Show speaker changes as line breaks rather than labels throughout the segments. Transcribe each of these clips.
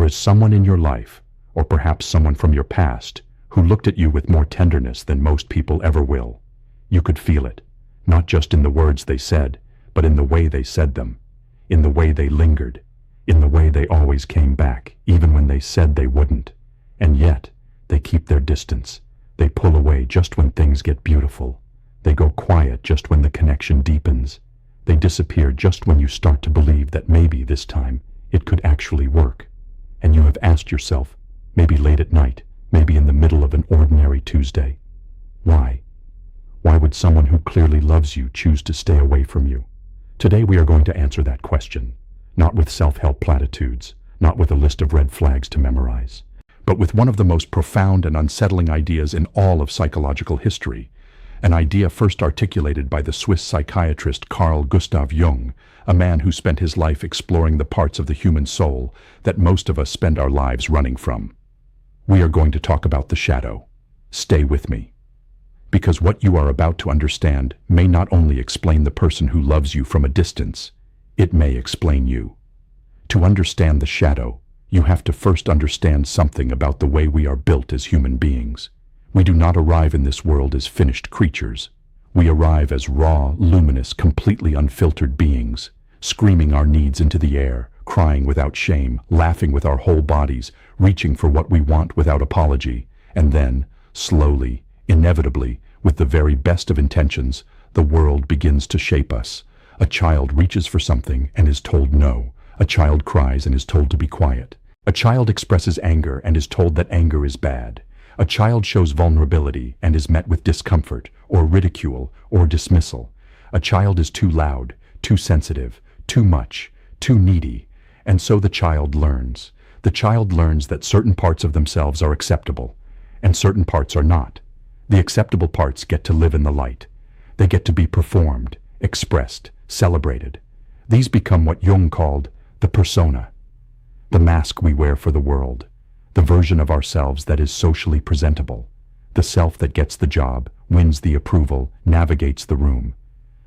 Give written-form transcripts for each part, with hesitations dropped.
is someone in your life, or perhaps someone from your past, who looked at you with more tenderness than most people ever will. You could feel it, not just in the words they said, but in the way they said them, in the way they lingered, in the way they always came back, even when they said they wouldn't. And yet, they keep their distance. They pull away just when things get beautiful. They go quiet just when the connection deepens. They disappear just when you start to believe that maybe this time it could actually work. And you have asked yourself, maybe late at night, maybe in the middle of an ordinary Tuesday, why? Why would someone who clearly loves you choose to stay away from you? Today we are going to answer that question, not with self-help platitudes, not with a list of red flags to memorize, but with one of the most profound and unsettling ideas in all of psychological history, an idea first articulated by the Swiss psychiatrist Carl Jung, a man who spent his life exploring the parts of the human soul that most of us spend our lives running from. We are going to talk about the shadow. Stay with me. Because what you are about to understand may not only explain the person who loves you from a distance, it may explain you. To understand the shadow, you have to first understand something about the way we are built as human beings. We do not arrive in this world as finished creatures. We arrive as raw, luminous, completely unfiltered beings, screaming our needs into the air, crying without shame, laughing with our whole bodies, reaching for what we want without apology, and then, slowly, inevitably, with the very best of intentions, the world begins to shape us. A child reaches for something and is told no. A child cries and is told to be quiet. A child expresses anger and is told that anger is bad. A child shows vulnerability and is met with discomfort, or ridicule, or dismissal. A child is too loud, too sensitive, too much, too needy, and so the child learns. The child learns that certain parts of themselves are acceptable, and certain parts are not. The acceptable parts get to live in the light. They get to be performed, expressed, celebrated. These become what Jung called the persona, the mask we wear for the world, the version of ourselves that is socially presentable, the self that gets the job, wins the approval, navigates the room.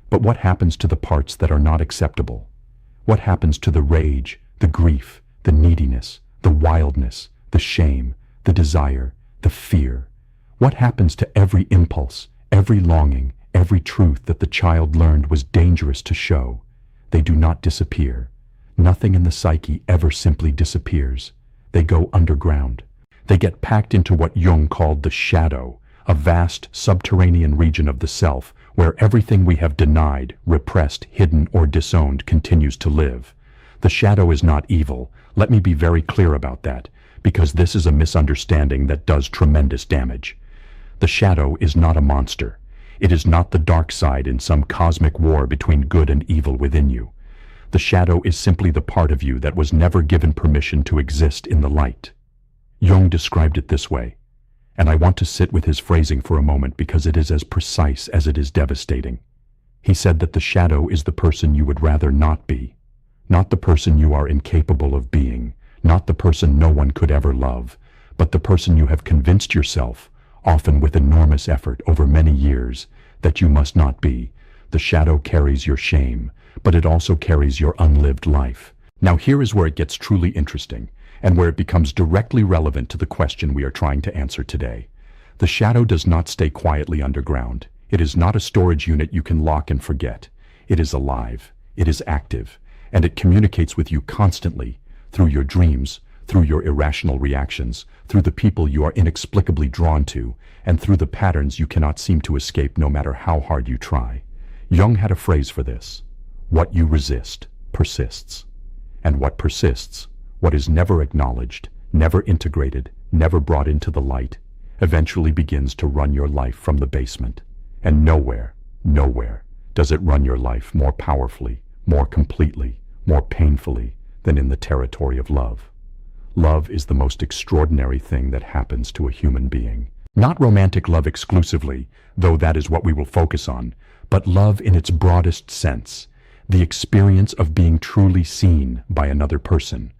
But what happens to the parts that are not acceptable? What happens to the rage, the grief, the neediness, the wildness, the shame, the desire, the fear? What happens to every impulse, every longing, every truth that the child learned was dangerous to show? They do not disappear. Nothing in the psyche ever simply disappears. They go underground. They get packed into what Jung called the shadow, a vast subterranean region of the self where everything we have denied, repressed, hidden, or disowned continues to live. The shadow is not evil. Let me be very clear about that, because this is a misunderstanding that does tremendous damage. The shadow is not a monster. It is not the dark side in some cosmic war between good and evil within you. The shadow is simply the part of you that was never given permission to exist in the light. Jung described it this way, and I want to sit with his phrasing for a moment because it is as precise as it is devastating. He said that the shadow is the person you would rather not be, not the person you are incapable of being, not the person no one could ever love, but the person you have convinced yourself, often with enormous effort over many years, that you must not be. The shadow carries your shame, but it also carries your unlived life. Now here is where it gets truly interesting, and where it becomes directly relevant to the question we are trying to answer today. The shadow does not stay quietly underground. It is not a storage unit you can lock and forget. It is alive, it is active, and it communicates with you constantly, through your dreams, through your irrational reactions, through the people you are inexplicably drawn to, and through the patterns you cannot seem to escape no matter how hard you try. Jung had a phrase for this: what you resist persists. And what persists, what is never acknowledged, never integrated, never brought into the light, eventually begins to run your life from the basement. And nowhere, nowhere does it run your life more powerfully, more completely, more painfully than in the territory of love. Love is the most extraordinary thing that happens to a human being. Not romantic love exclusively, though that is what we will focus on, but love in its broadest sense, the experience of being truly seen by another person,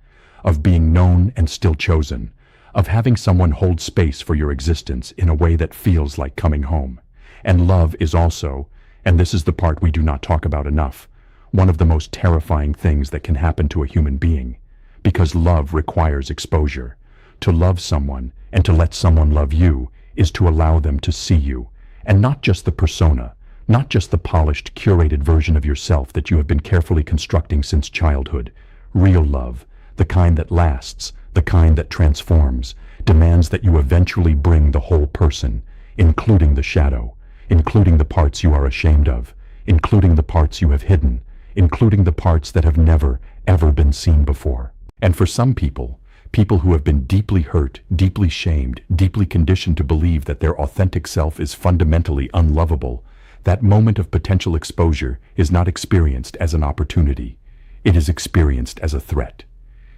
of being known and still chosen, of having someone hold space for your existence in a way that feels like coming home. And love is also, and this is the part we do not talk about enough, one of the most terrifying things that can happen to a human being, because love requires exposure. To love someone and to let someone love you is to allow them to see you, and not just the persona, not just the polished, curated version of yourself that you have been carefully constructing since childhood. Real love, the kind that lasts, the kind that transforms, demands that you eventually bring the whole person, including the shadow, including the parts you are ashamed of, including the parts you have hidden, including the parts that have never, ever been seen before. And for some people, people who have been deeply hurt, deeply shamed, deeply conditioned to believe that their authentic self is fundamentally unlovable, that moment of potential exposure is not experienced as an opportunity. It is experienced as a threat.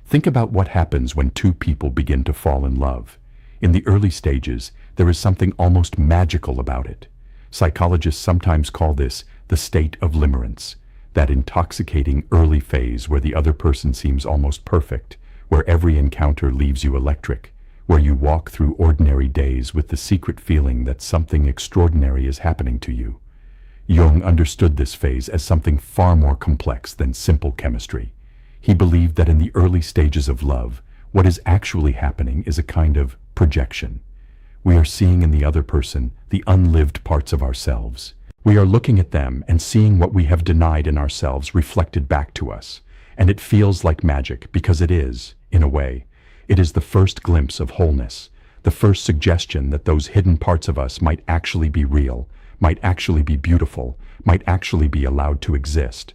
Think about what happens when two people begin to fall in love. In the early stages, there is something almost magical about it. Psychologists sometimes call this the state of limerence, that intoxicating early phase where the other person seems almost perfect, where every encounter leaves you electric, where you walk through ordinary days with the secret feeling that something extraordinary is happening to you. Jung understood this phase as something far more complex than simple chemistry. He believed that in the early stages of love, what is actually happening is a kind of projection. We are seeing in the other person the unlived parts of ourselves. We are looking at them and seeing what we have denied in ourselves reflected back to us. And it feels like magic because it is, in a way. It is the first glimpse of wholeness, the first suggestion that those hidden parts of us might actually be real, might actually be beautiful, might actually be allowed to exist.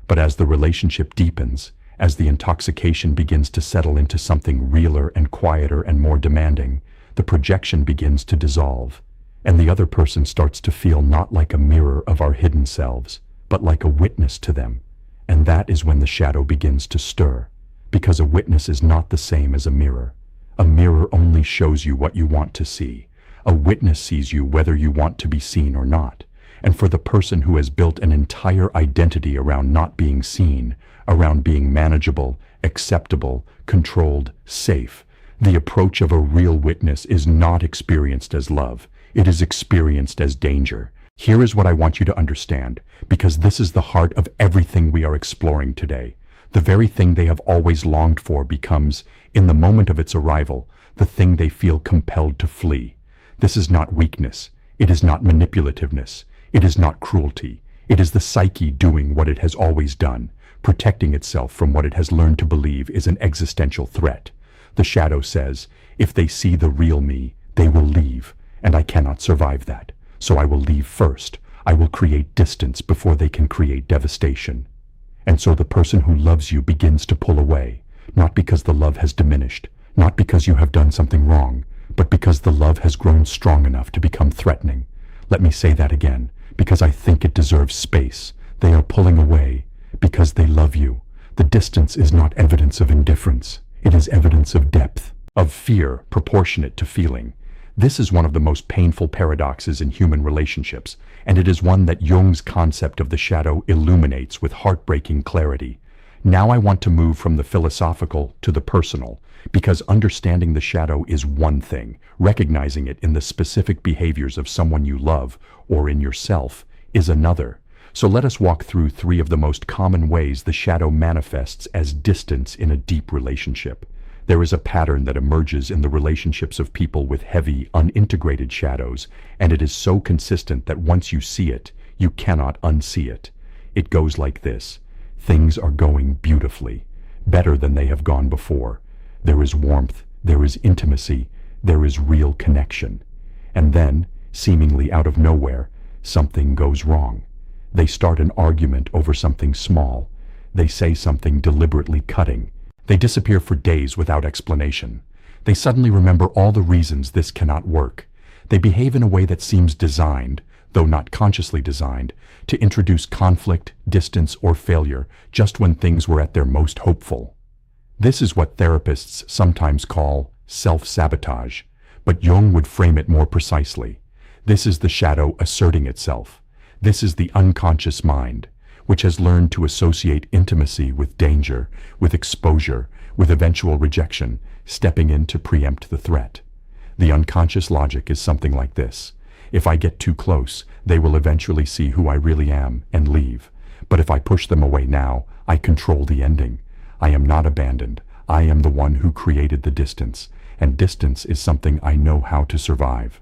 But as the relationship deepens, as the intoxication begins to settle into something realer and quieter and more demanding, the projection begins to dissolve, and the other person starts to feel not like a mirror of our hidden selves, but like a witness to them. And that is when the shadow begins to stir, because a witness is not the same as a mirror. A mirror only shows you what you want to see. A witness sees you whether you want to be seen or not. And for the person who has built an entire identity around not being seen, around being manageable, acceptable, controlled, safe, the approach of a real witness is not experienced as love. It is experienced as danger. Here is what I want you to understand, because this is the heart of everything we are exploring today. The very thing they have always longed for becomes, in the moment of its arrival, the thing they feel compelled to flee. This is not weakness. It is not manipulativeness. It is not cruelty. It is the psyche doing what it has always done, protecting itself from what it has learned to believe is an existential threat. The shadow says, if they see the real me, they will leave, and I cannot survive that. So I will leave first. I will create distance before they can create devastation. And so the person who loves you begins to pull away, not because the love has diminished, not because you have done something wrong, but because the love has grown strong enough to become threatening. Let me say that again, because I think it deserves space. They are pulling away because they love you. The distance is not evidence of indifference. It is evidence of depth, of fear proportionate to feeling. This is one of the most painful paradoxes in human relationships, and it is one that Jung's concept of the shadow illuminates with heartbreaking clarity. Now I want to move from the philosophical to the personal, because understanding the shadow is one thing, recognizing it in the specific behaviors of someone you love or in yourself is another. So let us walk through 3 of the most common ways the shadow manifests as distance in a deep relationship. There is a pattern that emerges in the relationships of people with heavy, unintegrated shadows, and it is so consistent that once you see it, you cannot unsee it. It goes like this. Things are going beautifully, better than they have gone before. There is warmth, there is intimacy, there is real connection. And then, seemingly out of nowhere, something goes wrong. They start an argument over something small. They say something deliberately cutting. They disappear for days without explanation. They suddenly remember all the reasons this cannot work. They behave in a way that seems designed, though not consciously designed, to introduce conflict, distance, or failure just when things were at their most hopeful. This is what therapists sometimes call self-sabotage, but Jung would frame it more precisely. This is the shadow asserting itself. This is the unconscious mind, which has learned to associate intimacy with danger, with exposure, with eventual rejection, stepping in to preempt the threat. The unconscious logic is something like this. If I get too close, they will eventually see who I really am and leave. But if I push them away now, I control the ending. I am not abandoned. I am the one who created the distance, and distance is something I know how to survive.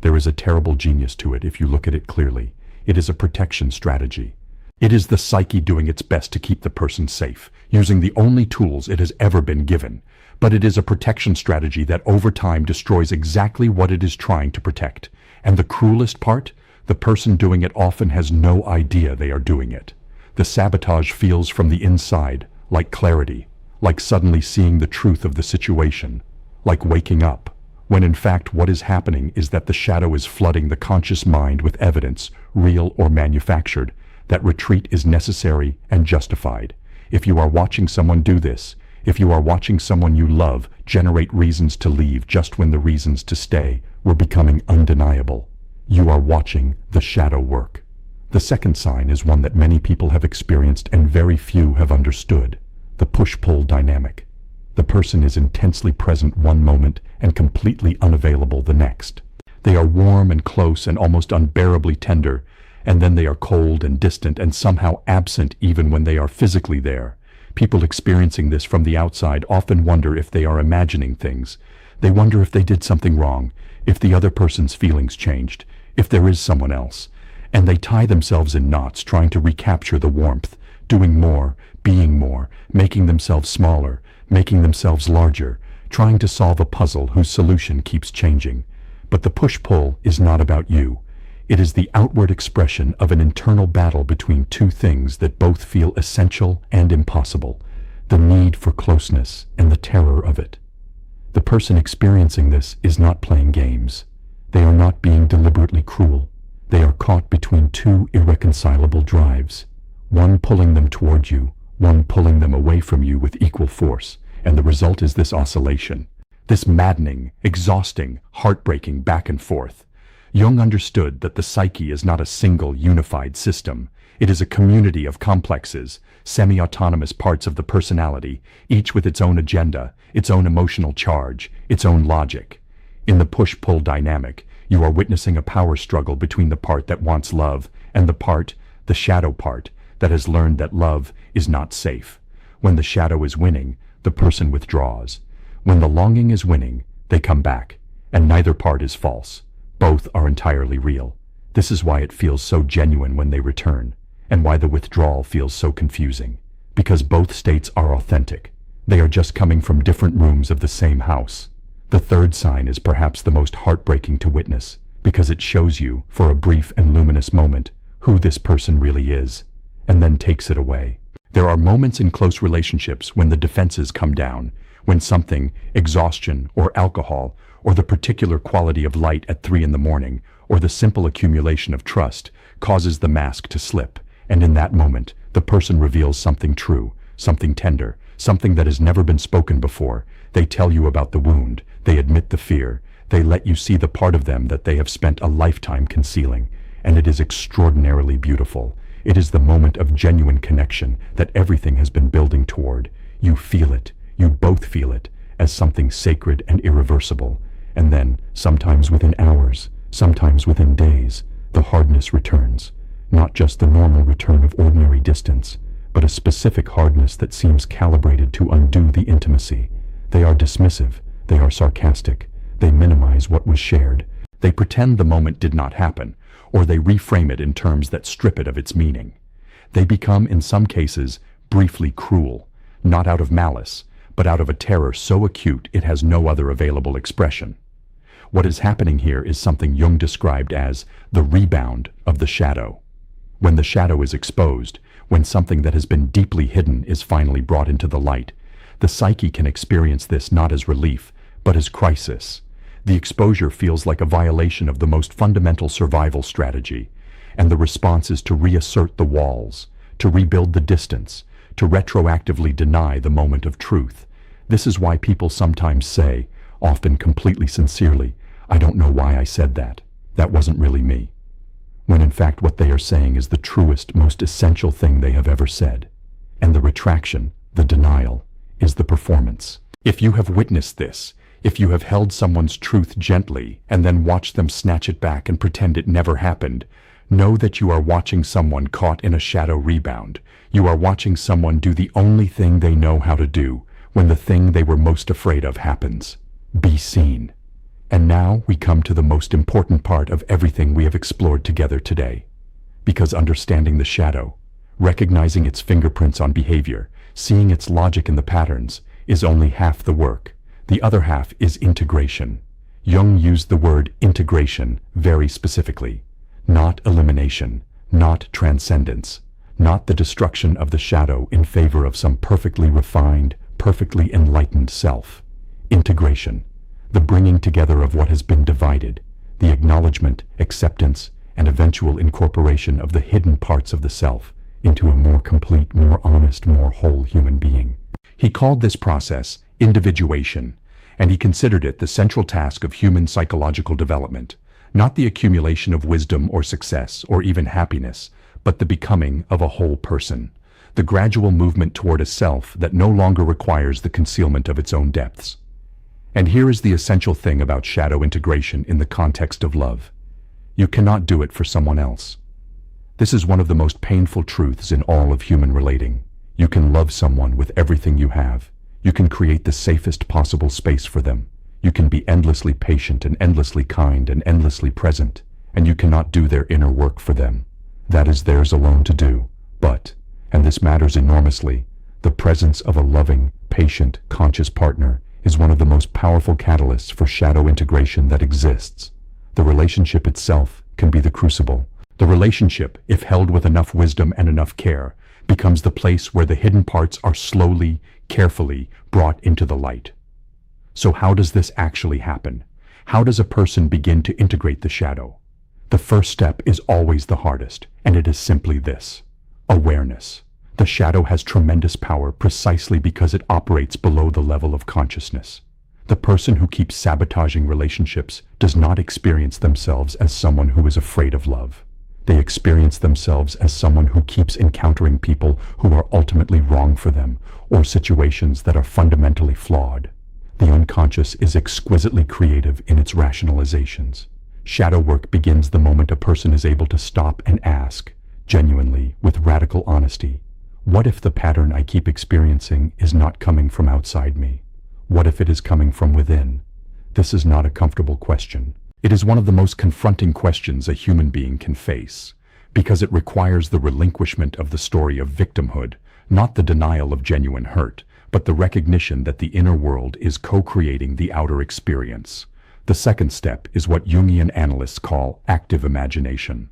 There is a terrible genius to it if you look at it clearly. It is a protection strategy. It is the psyche doing its best to keep the person safe, using the only tools it has ever been given. But it is a protection strategy that over time destroys exactly what it is trying to protect. And the cruelest part? The person doing it often has no idea they are doing it. The sabotage feels from the inside, like clarity, like suddenly seeing the truth of the situation, like waking up, when in fact what is happening is that the shadow is flooding the conscious mind with evidence, real or manufactured, that retreat is necessary and justified. If you are watching someone do this, if you are watching someone you love generate reasons to leave just when the reasons to stay were becoming undeniable, you are watching the shadow work. The second sign is one that many people have experienced and very few have understood: the push-pull dynamic. The person is intensely present one moment and completely unavailable the next. They are warm and close and almost unbearably tender, and then they are cold and distant and somehow absent even when they are physically there. People experiencing this from the outside often wonder if they are imagining things. They wonder if they did something wrong, if the other person's feelings changed, if there is someone else. And they tie themselves in knots trying to recapture the warmth, doing more, being more, making themselves smaller, making themselves larger, trying to solve a puzzle whose solution keeps changing. But the push-pull is not about you. It is the outward expression of an internal battle between two things that both feel essential and impossible: the need for closeness and the terror of it. The person experiencing this is not playing games. They are not being deliberately cruel. They are caught between two irreconcilable drives, one pulling them toward you, one pulling them away from you with equal force, and the result is this oscillation, this maddening, exhausting, heartbreaking back and forth. Jung understood that the psyche is not a single, unified system. It is a community of complexes, semi-autonomous parts of the personality, each with its own agenda, its own emotional charge, its own logic. In the push-pull dynamic, you are witnessing a power struggle between the part that wants love and the part, the shadow part, that has learned that love is not safe. When the shadow is winning, the person withdraws. When the longing is winning, they come back, and neither part is false. Both are entirely real. This is why it feels so genuine when they return, and why the withdrawal feels so confusing. Because both states are authentic. They are just coming from different rooms of the same house. The third sign is perhaps the most heartbreaking to witness, because it shows you, for a brief and luminous moment, who this person really is, and then takes it away. There are moments in close relationships when the defenses come down, when something, exhaustion or alcohol, or the particular quality of light at 3 a.m, or the simple accumulation of trust, causes the mask to slip, and in that moment, the person reveals something true, something tender, something that has never been spoken before. They tell you about the wound, they admit the fear, they let you see the part of them that they have spent a lifetime concealing, and it is extraordinarily beautiful. It is the moment of genuine connection that everything has been building toward. You feel it, you both feel it, as something sacred and irreversible. And then, sometimes within hours, sometimes within days, the hardness returns. Not just the normal return of ordinary distance, but a specific hardness that seems calibrated to undo the intimacy. They are dismissive, they are sarcastic, they minimize what was shared. They pretend the moment did not happen, or they reframe it in terms that strip it of its meaning. They become, in some cases, briefly cruel, not out of malice, but out of a terror so acute it has no other available expression. What is happening here is something Jung described as the rebound of the shadow. When the shadow is exposed, when something that has been deeply hidden is finally brought into the light, the psyche can experience this not as relief, but as crisis. The exposure feels like a violation of the most fundamental survival strategy, and the response is to reassert the walls, to rebuild the distance, to retroactively deny the moment of truth. This is why people sometimes say, often completely sincerely, "I don't know why I said that. That wasn't really me." When in fact what they are saying is the truest, most essential thing they have ever said. And the retraction, the denial, is the performance. If you have witnessed this, if you have held someone's truth gently and then watched them snatch it back and pretend it never happened, know that you are watching someone caught in a shadow rebound. You are watching someone do the only thing they know how to do, when the thing they were most afraid of happens. Be seen. And now we come to the most important part of everything we have explored together today. Because understanding the shadow, recognizing its fingerprints on behavior, seeing its logic in the patterns, is only half the work. The other half is integration. Jung used the word integration very specifically. Not elimination, not transcendence, not the destruction of the shadow in favor of some perfectly refined, perfectly enlightened self. Integration, the bringing together of what has been divided, the acknowledgement, acceptance, and eventual incorporation of the hidden parts of the self into a more complete, more honest, more whole human being. He called this process individuation, and he considered it the central task of human psychological development, not the accumulation of wisdom or success or even happiness, but the becoming of a whole person, the gradual movement toward a self that no longer requires the concealment of its own depths. And here is the essential thing about shadow integration in the context of love. You cannot do it for someone else. This is one of the most painful truths in all of human relating. You can love someone with everything you have. You can create the safest possible space for them. You can be endlessly patient and endlessly kind and endlessly present, and you cannot do their inner work for them. That is theirs alone to do. But, and this matters enormously, the presence of a loving, patient, conscious partner is one of the most powerful catalysts for shadow integration that exists. The relationship itself can be the crucible. The relationship, if held with enough wisdom and enough care, becomes the place where the hidden parts are slowly, carefully brought into the light. So how does this actually happen? How does a person begin to integrate the shadow? The first step is always the hardest, and it is simply this: awareness. The shadow has tremendous power precisely because it operates below the level of consciousness. The person who keeps sabotaging relationships does not experience themselves as someone who is afraid of love. They experience themselves as someone who keeps encountering people who are ultimately wrong for them, or situations that are fundamentally flawed. The unconscious is exquisitely creative in its rationalizations. Shadow work begins the moment a person is able to stop and ask, genuinely, with radical honesty, what if the pattern I keep experiencing is not coming from outside me? What if it is coming from within? This is not a comfortable question. It is one of the most confronting questions a human being can face, because it requires the relinquishment of the story of victimhood, not the denial of genuine hurt, but the recognition that the inner world is co-creating the outer experience. The second step is what Jungian analysts call active imagination,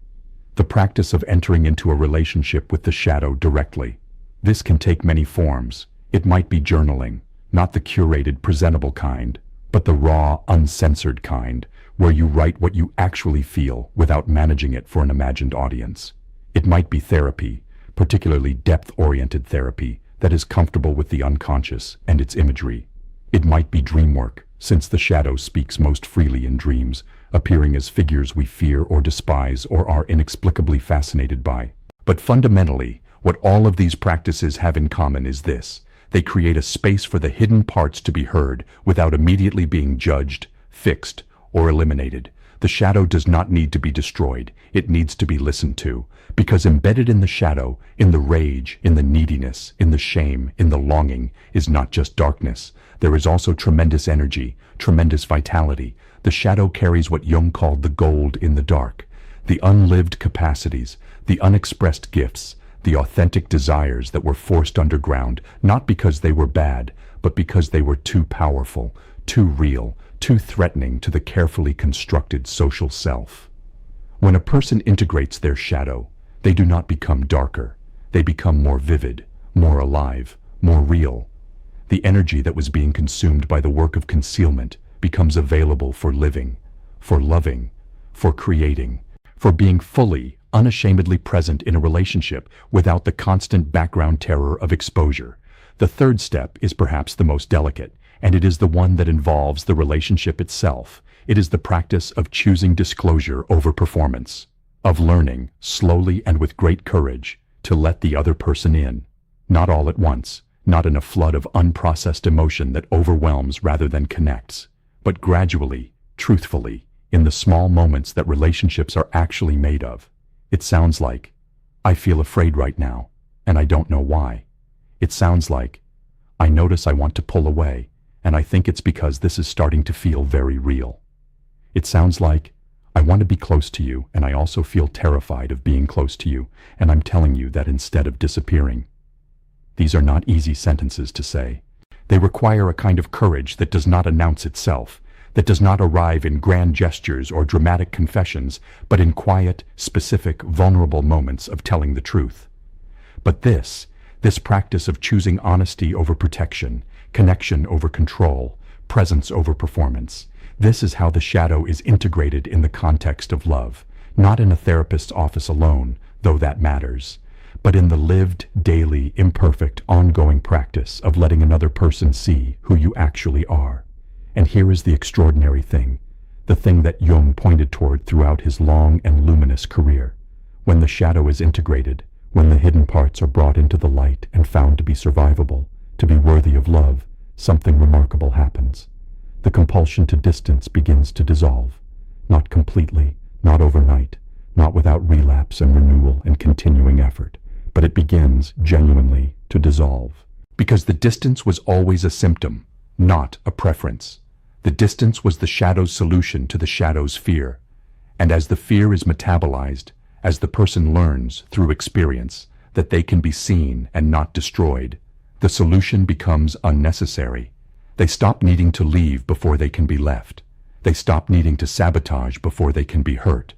the practice of entering into a relationship with the shadow directly. This can take many forms. It might be journaling, not the curated, presentable kind, but the raw, uncensored kind, where you write what you actually feel without managing it for an imagined audience. It might be therapy, particularly depth-oriented therapy, that is comfortable with the unconscious and its imagery. It might be dream work, since the shadow speaks most freely in dreams, appearing as figures we fear or despise or are inexplicably fascinated by. But fundamentally, what all of these practices have in common is this: they create a space for the hidden parts to be heard without immediately being judged, fixed, or eliminated. The shadow does not need to be destroyed. It needs to be listened to, because embedded in the shadow, in the rage, in the neediness, in the shame, in the longing, is not just darkness. There is also tremendous energy, tremendous vitality. The shadow carries what Jung called the gold in the dark, the unlived capacities, the unexpressed gifts, the authentic desires that were forced underground, not because they were bad, but because they were too powerful, too real, too threatening to the carefully constructed social self. When a person integrates their shadow, they do not become darker. They become more vivid, more alive, more real. The energy that was being consumed by the work of concealment becomes available for living, for loving, for creating, for being fully, unashamedly present in a relationship without the constant background terror of exposure. The third step is perhaps the most delicate, and it is the one that involves the relationship itself. It is the practice of choosing disclosure over performance, of learning, slowly and with great courage, to let the other person in. Not all at once, not in a flood of unprocessed emotion that overwhelms rather than connects, but gradually, truthfully, in the small moments that relationships are actually made of. It sounds like, I feel afraid right now, and I don't know why. It sounds like, I notice I want to pull away, and I think it's because this is starting to feel very real. It sounds like, I want to be close to you, and I also feel terrified of being close to you, and I'm telling you that instead of disappearing. These are not easy sentences to say. They require a kind of courage that does not announce itself, that does not arrive in grand gestures or dramatic confessions, but in quiet, specific, vulnerable moments of telling the truth. But this practice of choosing honesty over protection, connection over control, presence over performance, this is how the shadow is integrated in the context of love, not in a therapist's office alone, though that matters, but in the lived, daily, imperfect, ongoing practice of letting another person see who you actually are. And here is the extraordinary thing, the thing that Jung pointed toward throughout his long and luminous career. When the shadow is integrated, when the hidden parts are brought into the light and found to be survivable, to be worthy of love, something remarkable happens. The compulsion to distance begins to dissolve, not completely, not overnight, not without relapse and renewal and continuing effort, but it begins, genuinely, to dissolve. Because the distance was always a symptom, not a preference. The distance was the shadow's solution to the shadow's fear. And as the fear is metabolized, as the person learns, through experience, that they can be seen and not destroyed, the solution becomes unnecessary. They stop needing to leave before they can be left. They stop needing to sabotage before they can be hurt.